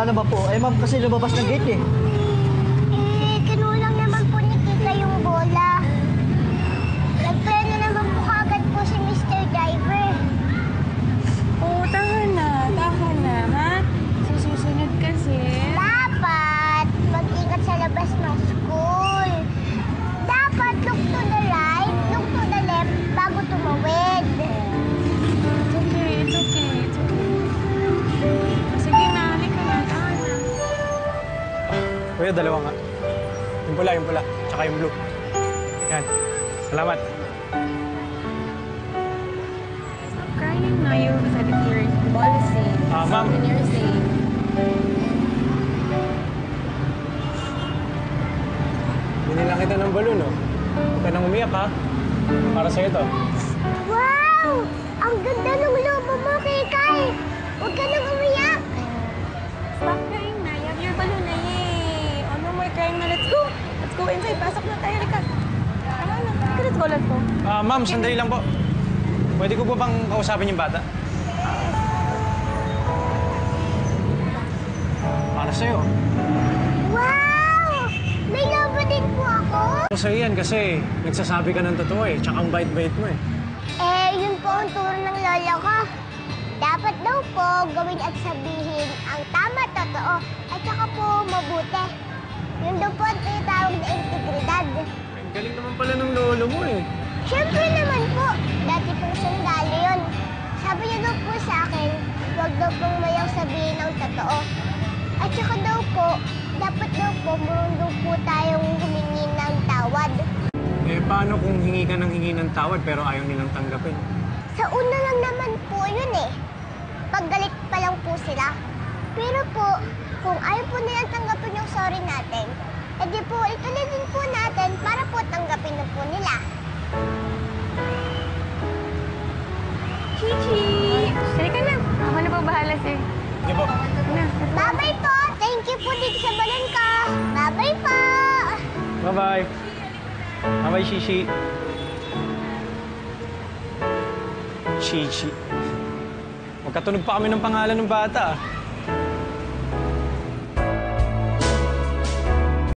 paano ba po? Eh, ma'am, kasi lumabas ng gate eh. Kinulang naman po ni Kika yung bola. Nagpreno naman po kaagad po si Mr. Driver. Oo, tahan na, ha? Susunod kasi. Dapat mag-ingat sa labas ng school. Dapat look to the right, look to the left bago tumawid. It's okay. Sige na, halika na, tahan na. Kuya, dalawa nga. Yung pula. Tsaka yung blue. Yan. Salamat. Stop crying na. You said it your ball is safe. Ma'am. And you're safe. Binilang kita ng balon, oh. Huwag ka nang umiyak, ha? Para sa'yo to. Wow! Ang ganda ng lobo mo, Kikay! Huwag ka nang umiyak! Stop crying na. You have your balloon na. Yay! Oh, no more crying na. Let's go. Let's go inside. Pasok na tayo. Halika. Tama na. Halika, let's go. Let's go. Ma'am, sandali lang po. Pwede ko po bang kausapin yung bata? Para sa'yo. Wow! May lobo din po ako? Para sa'yo yan kasi nagsasabi ka ng totoo eh. Tsaka ang bait-bait mo eh. Yun po ang turo ng lolo ko. Dapat daw po gawin at sabihin ang tama, totoo, at saka po mabuti. Yun daw po ang tinatawag na integridad. Ang galing naman pala ng lolo mo eh. Siyempre naman po, dati pong sundalo yun. Sabi niya daw po sa akin, huwag daw pong mayang sabihin ng totoo. At saka daw po, dapat daw po marunong po tayong humingi ng tawad. Eh, paano kung hingi ka ng hingi ng tawad pero ayaw nilang tanggapin? Sa una lang naman po yun eh. Paggalit pa lang po sila. Pero po, kung ayaw po nilang tanggapin yung sorry natin, edi po ituloy din po natin para po tanggapin na po nila. Chichi! Halika na. Ako na po bahala sa'yo. Di ba? Na. Bye-bye po! Thank you po dito sa balon ko! Bye-bye po! Bye-bye. Bye-bye, Shishi. Shishi. Magkatunog pa kami ng pangalan ng bata.